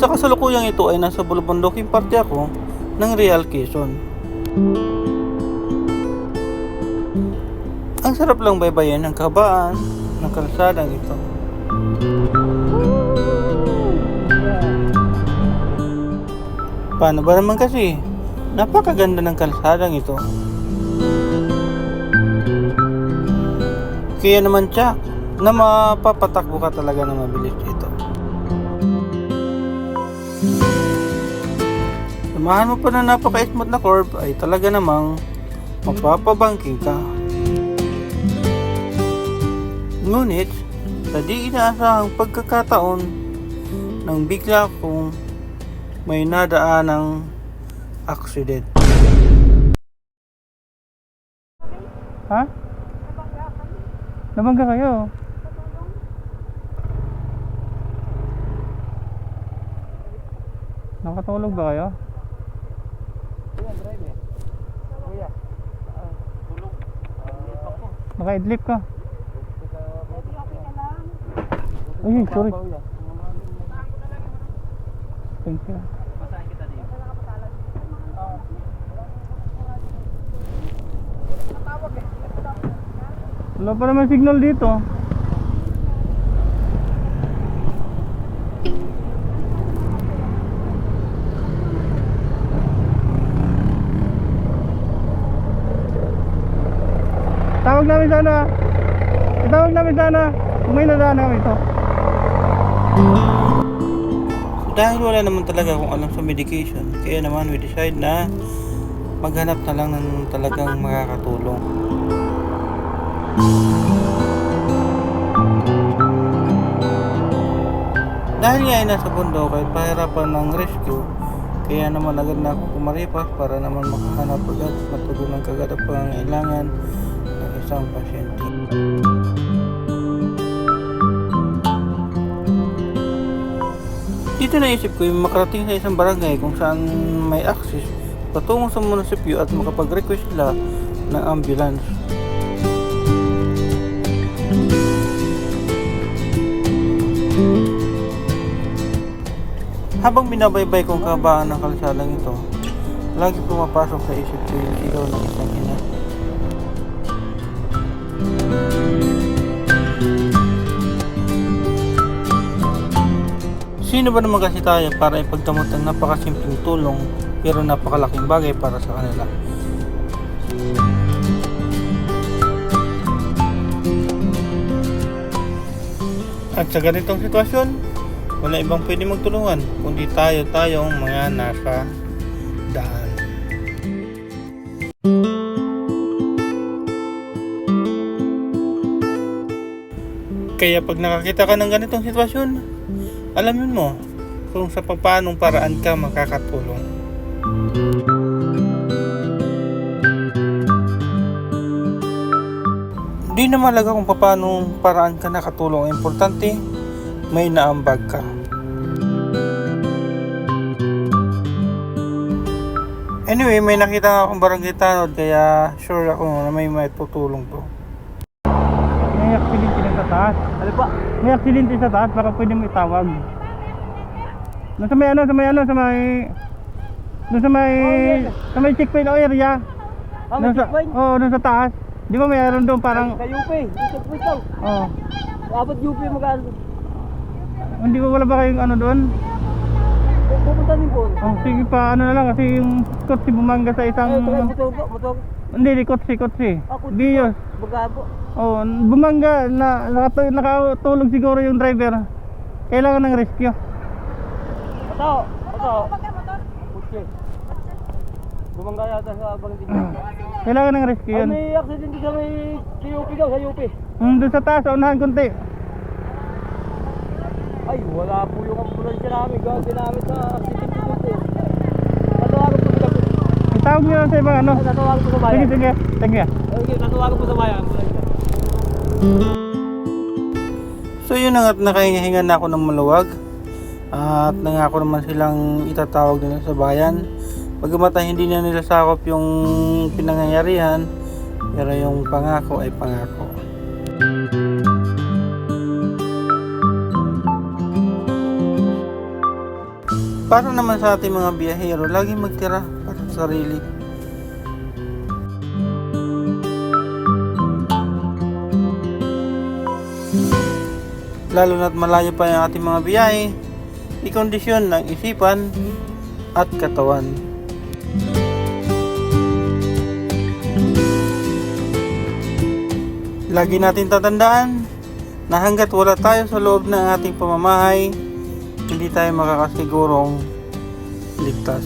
Sa kasalukuyang ito ay nasa bulubunduking parte ako ng Real Quezon. Ang sarap lang baybayin ng kahabaan ng kalsadang ito. Paano ba naman kasi? Napakaganda ng kalsadang ito. Kaya naman tiyak na mapapatakbo ka talaga na mabilis dito. Samahan mo pa na napaka-smooth na curve ay talaga namang mapapabangking ka. Ngunit, sa di inaasahang pagkakataon nang bigla kong may nadaan ng aksident. Ha? Nabangga kayo? Nakatulog ba kayo? Naka-idlip ka? Ay, sorry. Thank you. Wala pa naman signal dito. Tawag namin sana. Itawag namin sana kung may nadaan kami ito. Dahil wala naman talaga akong alam sa medication, kaya naman we decide na maghanap na lang ng talagang makakatulong. Dahil nga ay nasa bundok ay pahirapan ng rescue, kaya naman agad na ako kumaripas para naman makahanap agad at matugunan kagad ang pangangailangan ng isang pasyente. Dito naisip ko yung makarating sa isang barangay kung saan may access patungo sa munisipyo at makapag-request sila ng ambulance. Habang binabaybay kong kahabaan ng kalsadang ito, lagi pumapasok sa isip ko yung sigaw ng isang ina. Sino ba naman kasi tayo para ipagdamot ang napakasimpleng tulong pero napakalaking bagay para sa kanila? At sa ganitong sitwasyon, wala ibang pwede magtulungan kundi tayong mga nasa daan. Kaya pag nakakita ka ng ganitong sitwasyon, alamin mo kung sa paanong paraan ka makakatulong. Di na malaga kung paanong paraan ka nakatulong. Importante, may naambag ka. Anyway, may nakita nga akong barangay tanod, kaya sure ako na may tutulong to. May aksidente na sa taas. Ano pa? May aksidente sa taas, baka pwede mo itawag. Sa may checkpoint area. May checkpoint? Oo, sa taas. Di ba mayroon doon parang... Sa UP, may checkpoint daw. Oo. Abot UP magkano? Hindi ba wala ba kayong ano doon? Pupunta din po. Oh, sige pa, ano na lang kasi yung kotse bumangga sa isang... motor. Hindi, kotse. Bios. Bagabo. Oh, bumangga na nakatulog siguro yung driver. Kailangan ng rescue. Motor. Kutsi. Bumangga yata sa barangay. Kailangan ng rescue yun. May accident sa may UP daw, sa UP. Doon sa taas, unahan konti. Ay, wala po yung ambulansya namin. Ginamit sa accident dito. Tatawagan po sila. Itawag nyo lang sa ibang ano. Tatawagan po sa bayan. Sige. Okay, tatawagan po sa bayan. Ambulansya. So yun na nga't nakahinga na ako ng maluwag. At nangako naman silang itatawag nila sa bayan. Bagamat hindi na nila sakop yung pinangyayarihan, pero yung pangako ay pangako. Para naman sa ating mga biyahero, lagi magtira para sa sarili. Lalo na't malayo pa yung ating mga biyahe, ikondisyon ng isipan at katawan. Lagi natin tatandaan na hanggat wala tayo sa loob ng ating pamamahay, hindi tayo makakasigurong ligtas.